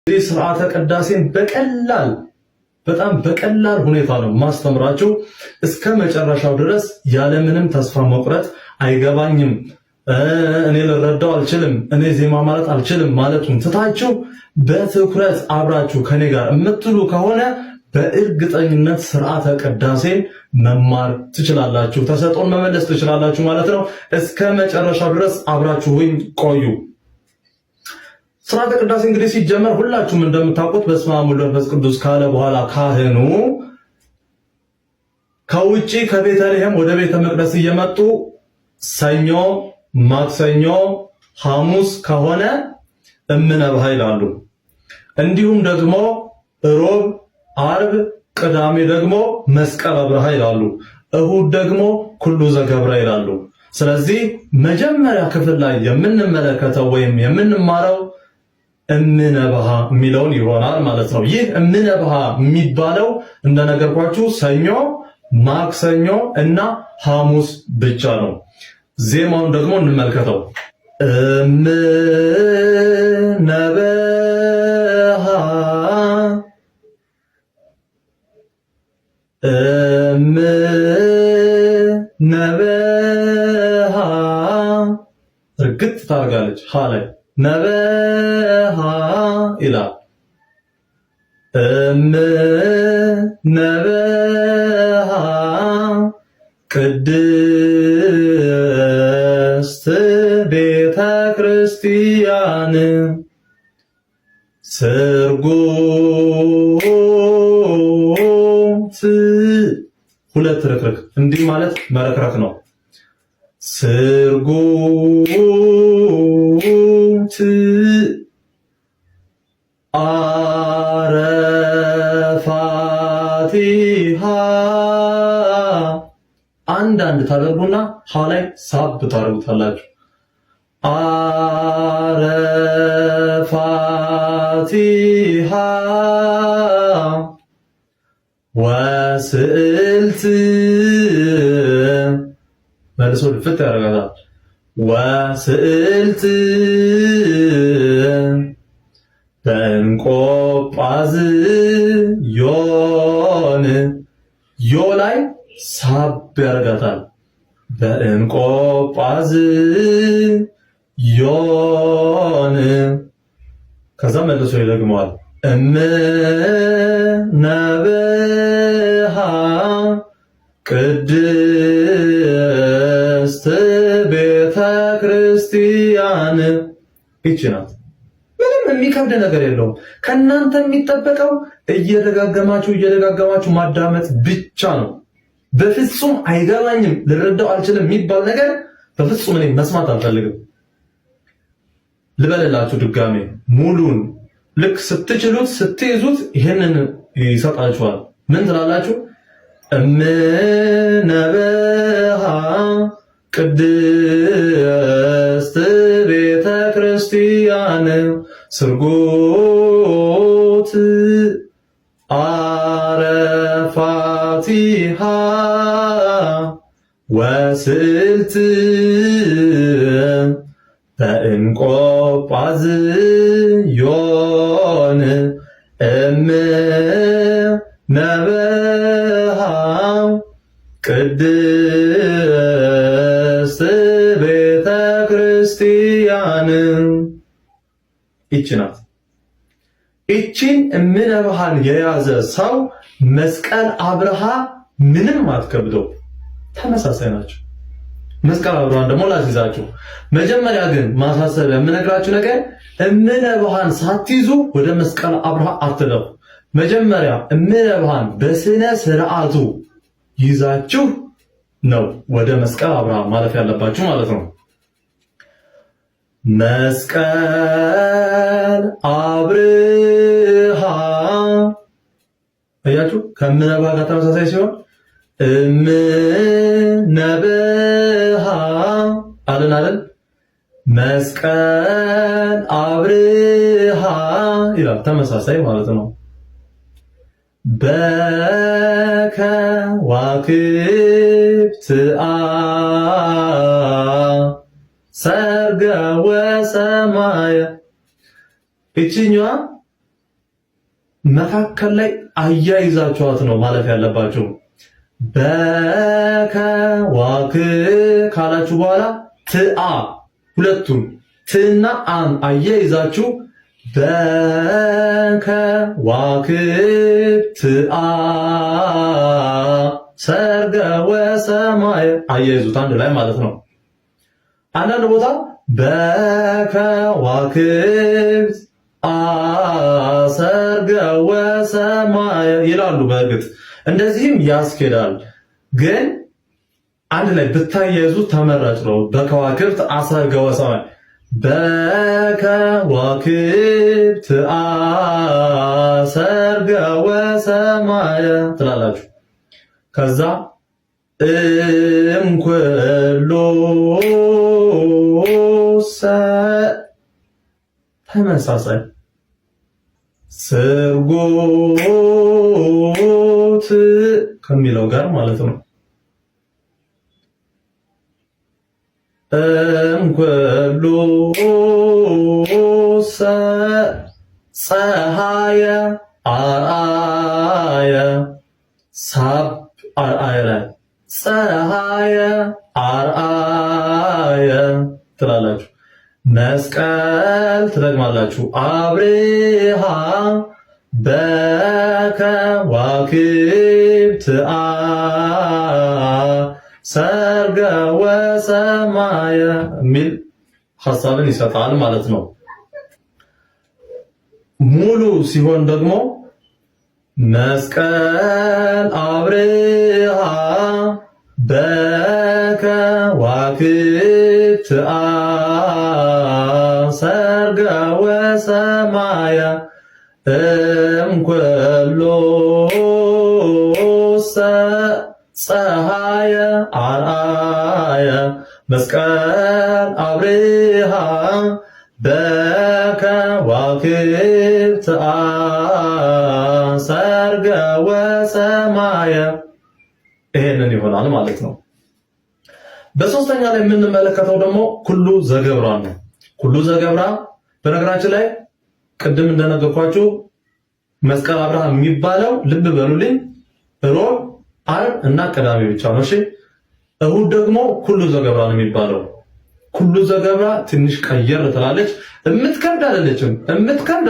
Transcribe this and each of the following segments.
እንግዲህ ስርዓተ ቅዳሴን በጣም በቀላል ሁኔታ ነው ማስተምራችሁ። እስከ መጨረሻው ድረስ ያለምንም ተስፋ መቁረጥ አይገባኝም፣ እኔ ልረዳው አልችልም፣ እኔ ዜማ ማለት አልችልም ማለቱን ትታችሁ በትኩረት አብራችሁ ከኔ ጋር የምትሉ ከሆነ በእርግጠኝነት ስርዓተ ቅዳሴን መማር ትችላላችሁ፣ ተሰጥኦን መመለስ ትችላላችሁ ማለት ነው። እስከ መጨረሻው ድረስ አብራችሁኝ ቆዩ። ስርዓተ ቅዳሴ እንግዲህ ሲጀመር ሁላችሁም እንደምታውቁት በስመ አብ ወወልድ ወመንፈስ ቅዱስ ካለ በኋላ ካህኑ ከውጪ ከቤተልሔም ወደ ቤተ መቅደስ እየመጡ ሰኞ፣ ማክሰኞ፣ ሐሙስ ከሆነ እምነበሃ ይላሉ። እንዲሁም ደግሞ ሮብ፣ አርብ፣ ቅዳሜ ደግሞ መስቀል አብርሃ ይላሉ። እሁድ ደግሞ ኩሉ ዘገብረ ይላሉ። ስለዚህ መጀመሪያ ክፍል ላይ የምንመለከተው ወይም የምንማረው እምነበሃ የሚለውን ይሆናል ማለት ነው። ይህ እምነበሃ የሚባለው እንደነገርኳችሁ ሰኞ፣ ማክሰኞ እና ሐሙስ ብቻ ነው። ዜማውን ደግሞ እንመልከተው። እምነበሃ እምነበሃ እርግጥ ታርጋለች ሀ ላይ ነበሃ ይላል። እምነበሃ ቅድስት ቤተ ክርስቲያን ስርጉት ሁለት ርክርክ እንዲህ ማለት መረክረክ ነው። ስርጉት አረፋቲሃ አንዳንድ ታደርጉና ሀ ላይ ሳብ ታደርጉታላችሁ። አረፋቲሃ ወስዕልት መልሶ ልፍት ያደርጋታል። ወስዕልት በእንቆጳዝ ዮን ዮ ላይ ሳብ ያደርጋታል። በእንቆጳዝ ዮን ከዛ መልሶ ይደግመዋል። እምነበሃ ቅድስት ቤተ ክርስቲያን ይቺ ናት። ምንም የሚከብድ ነገር የለውም። ከእናንተ የሚጠበቀው እየደጋገማችሁ ማዳመጥ ብቻ ነው። በፍጹም አይገባኝም፣ ልረዳው አልችልም የሚባል ነገር በፍጹም እኔ መስማት አልፈልግም። ልበልላችሁ ድጋሜ ሙሉን ልክ ስትችሉት ስትይዙት ይሄንን ይሰጣችኋል። ምን ትላላችሁ? እምነበሃ ቅድስት ቤተ ክርስቲያን ስርጉት አረፋቲሃ ወስዕልት በእንቆጳዝ ዮን እምነበሃ ቅድስት ቤተ ክርስቲያን ይቺ ናት። ይቺን እምነበሃን የያዘ ሰው መስቀል አብርሃ ምንም አትከብደው፣ ተመሳሳይ ናቸው። መስቀል አብርሃን ደግሞ ላስይዛችሁ። መጀመሪያ ግን ማሳሰቢያ የምነግራችሁ ነገር እምነበሃን ሳትይዙ ወደ መስቀል አብርሃ አትለፉ። መጀመሪያ እምነበሃን በስነ ስርዓቱ ይዛችሁ ነው ወደ መስቀል አብርሃ ማለፍ ያለባችሁ ማለት ነው። መስቀል አብርሃ አያችሁ፣ ከምነበሃ ጋር ተመሳሳይ ሲሆን እምነበሃ አለን አይደል? መስቀል አብርሃ ይላል፣ ተመሳሳይ ማለት ነው። በከዋክብት ሰርገ ወሰማየ እቺኛዋ መካከል ላይ አያይዛችኋት ነው ማለፍ ያለባችሁ። በከዋክብት ካላችሁ በኋላ ትአ ሁለቱም ትና አን አያይዛችሁ በከዋክብት ትአ ሰርገ ወሰማይ አያይዙት አንድ ላይ ማለት ነው። አንዳንድ ቦታ በከዋክብት ሰርገ ወሰማይ ይላሉ። በእርግጥ እንደዚህም ያስኬዳል፣ ግን አንድ ላይ ብታያይዙት ተመራጭ ነው። በከዋክብት ሰርገ ወሰማይ በከዋክብት ሰርገ ወሰማይ ትላላችሁ። ከዛ እምኩሉ ተመሳሳይ ስርጎት ከሚለው ጋር ማለት ነው። እምኩሉ ፀሐየ አርአየ ሳብ አርአየ ላይ ፀሐየ አርአየ ትላላችሁ። መስቀል ትደግማላችሁ። አብርሃ በከዋክብት ሰርገ ወሰማየ የሚል ሐሳብን ይሰጣል ማለት ነው። ሙሉ ሲሆን ደግሞ መስቀል አብርሃ በከዋክብት ሰርገ ወሰማየ እምኩሉ ፀሐየ አርአየ መስቀል አብርሃ በከዋክብት ሰርገ ወሰማየ ይሄንን ይሆናል ማለት ነው። በሶስተኛ ላይ የምንመለከተው ደግሞ ኩሉ ዘገብራ ነው። ኩሉ ዘገብራ በነገራችን ላይ ቅድም እንደነገርኳችሁ መስቀል አብርሃ የሚባለው ልብ በሉልኝ ሮብ፣ ዓርብ እና ቅዳሜ ብቻ ነው። እሺ እሁድ ደግሞ ኩሉ ዘገብራ ነው የሚባለው። ኩሉ ዘገብራ ትንሽ ቀየር ትላለች። የምትከብድ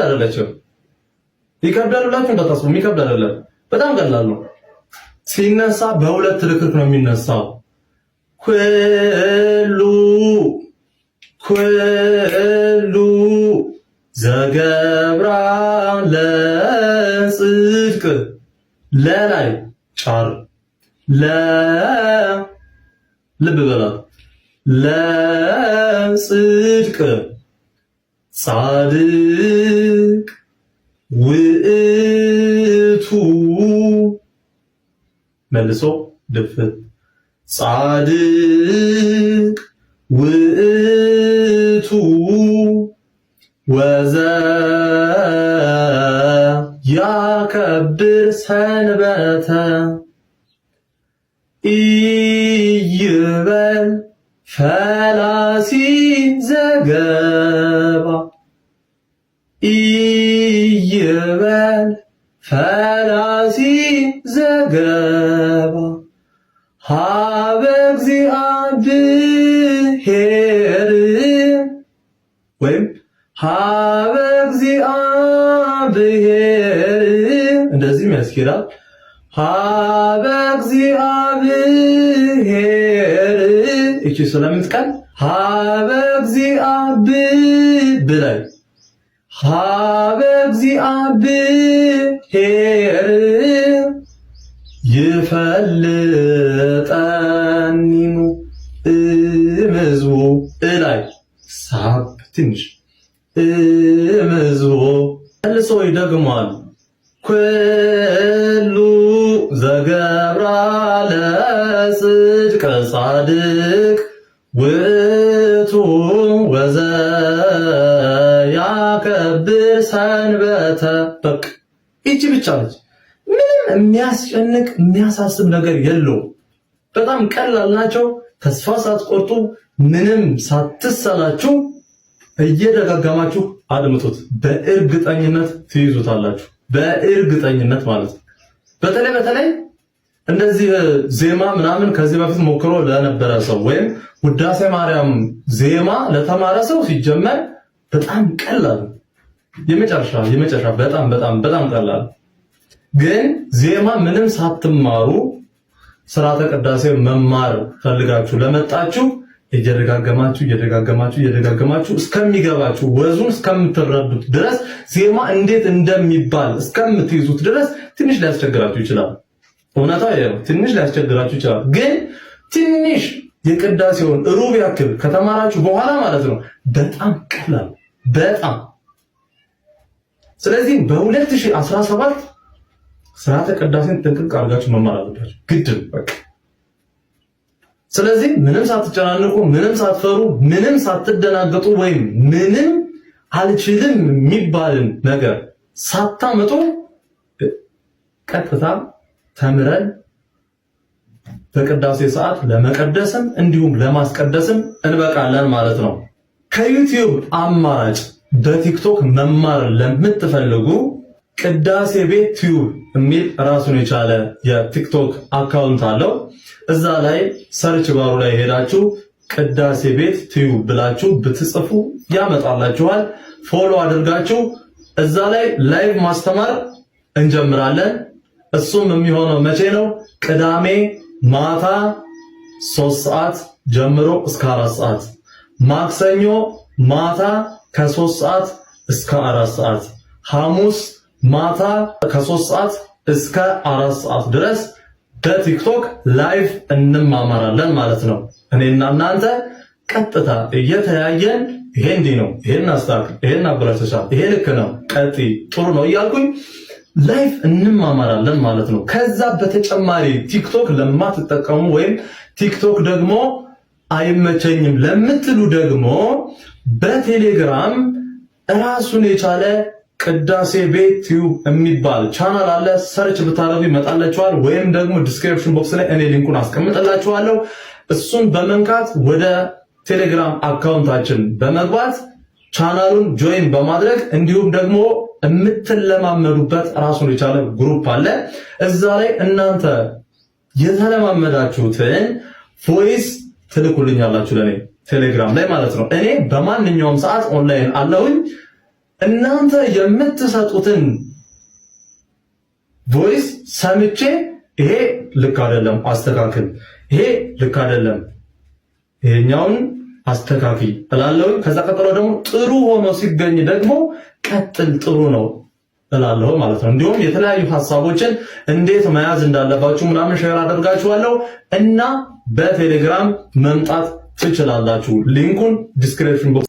አይደለችም። ይከብዳል ብላችሁ እንዳታስቡ፣ የሚከብድ አይደለም። በጣም ቀላል ነው። ሲነሳ በሁለት ርክርክ ነው የሚነሳው። ኩሉ ዘገብራ ለጽድቅ ለላይ ጫር ልብ በላት ለጽድቅ ጻድቅ ውእቱ መልሶ ድፍት ጻድቅ ውእቱ ወዘ ያከብር ሰንበተ ኢይበል ፈላሲ ዘገባ ኢይበል ፈላሲ ዘገባ ሀበ እግዚአብሔር ወይም ሀበ እግዚአብሔር እንደዚህም ያስኬዳል። ሀበ እግዚአብሔር እቺ ስለምትቀል ሀበ እግዚአብሔር ብላይ ሀበ እግዚአብሔር ይፈልጠኒኑ እምዝቡ እላይ ሳብ ትንሽ እምዝቡ መልሶ ይደግማል። ኩሉ ዘገብራ ለጽድቅ ጻድቅ ውእቱ ወዘ ያከብር ሰንበተ በቃ ይቺ ብቻ ነች። ምንም የሚያስጨንቅ የሚያሳስብ ነገር የለውም። በጣም ቀላል ናቸው። ተስፋ ሳትቆርጡ ምንም ሳትሰላችሁ እየደጋገማችሁ አድምጡት። በእርግጠኝነት ትይዙታላችሁ። በእርግጠኝነት ማለት ነው። በተለይ እንደዚህ ዜማ ምናምን ከዚህ በፊት ሞክሮ ለነበረ ሰው ወይም ውዳሴ ማርያም ዜማ ለተማረ ሰው ሲጀመር በጣም ቀላል የመጨረሻ በጣም ቀላል። ግን ዜማ ምንም ሳትማሩ ስርዓተ ቅዳሴ መማር ፈልጋችሁ ለመጣችሁ እየደጋገማችሁ እስከሚገባችሁ ወዙን እስከምትረዱት ድረስ ዜማ እንዴት እንደሚባል እስከምትይዙት ድረስ ትንሽ ሊያስቸግራችሁ ይችላል። እውነታው ይሄው ትንሽ ሊያስቸግራችሁ ይችላል። ግን ትንሽ የቅዳሴውን ሩብ ያክል ከተማራችሁ በኋላ ማለት ነው በጣም ቀላል በጣም። ስለዚህ በ2017 ስርዓተ ቅዳሴን ጥንቅቅ አድርጋችሁ መማር አለባችሁ ግድ በቃ። ስለዚህ ምንም ሳትጨናነቁ፣ ምንም ሳትፈሩ፣ ምንም ሳትደናገጡ ወይም ምንም አልችልም የሚባልን ነገር ሳታመጡ ቀጥታ ተምረን በቅዳሴ ሰዓት ለመቀደስም እንዲሁም ለማስቀደስም እንበቃለን ማለት ነው። ከዩቲዩብ አማራጭ በቲክቶክ መማር ለምትፈልጉ ቅዳሴ ቤት ቲዩብ የሚል ራሱን የቻለ የቲክቶክ አካውንት አለው። እዛ ላይ ሰርች ባሩ ላይ ሄዳችሁ ቅዳሴ ቤት ቲዩብ ብላችሁ ብትጽፉ ያመጣላችኋል። ፎሎ አድርጋችሁ እዛ ላይ ላይቭ ማስተማር እንጀምራለን። እሱም የሚሆነው መቼ ነው? ቅዳሜ ማታ 3 ሰዓት ጀምሮ እስከ 4 ሰዓት፣ ማክሰኞ ማታ ከ3 ሰዓት እስከ 4 ሰዓት፣ ሐሙስ ማታ ከ3 ሰዓት እስከ 4 ሰዓት ድረስ በቲክቶክ ላይቭ እንማማራለን ማለት ነው። እኔና እናንተ ቀጥታ እየተያየን ይሄ እንዲህ ነው፣ ይሄን አስተካክል፣ ይሄን አበረታታ፣ ይሄ ልክ ነው፣ ቀጥይ፣ ጥሩ ነው እያልኩኝ ላይቭ እንማማራለን ማለት ነው። ከዛ በተጨማሪ ቲክቶክ ለማትጠቀሙ ወይም ቲክቶክ ደግሞ አይመቸኝም ለምትሉ ደግሞ በቴሌግራም ራሱን የቻለ ቅዳሴ ቤት ቲዩብ የሚባል ቻናል አለ። ሰርች ብታረጉ ይመጣላችኋል። ወይም ደግሞ ዲስክሪፕሽን ቦክስ ላይ እኔ ሊንኩን አስቀምጥላችኋለሁ። እሱን በመንካት ወደ ቴሌግራም አካውንታችን በመግባት ቻናሉን ጆይን በማድረግ እንዲሁም ደግሞ የምትለማመዱበት ራሱን የቻለ ግሩፕ አለ። እዛ ላይ እናንተ የተለማመዳችሁትን ቮይስ ትልኩልኛላችሁ ለኔ ቴሌግራም ላይ ማለት ነው። እኔ በማንኛውም ሰዓት ኦንላይን አለሁኝ። እናንተ የምትሰጡትን ቮይስ ሰምቼ ይሄ ልክ አይደለም አስተካክል፣ ይሄ ልክ አይደለም ይሄኛውን አስተካክል እላለሁ። ከዛ ቀጥሎ ደግሞ ጥሩ ሆኖ ሲገኝ ደግሞ ቀጥል ጥሩ ነው እላለሁ ማለት ነው። እንዲሁም የተለያዩ ሐሳቦችን እንዴት መያዝ እንዳለባችሁ ምናምን ሼር አደርጋችኋለሁ እና በቴሌግራም መምጣት ትችላላችሁ። ሊንኩን ዲስክሪፕሽን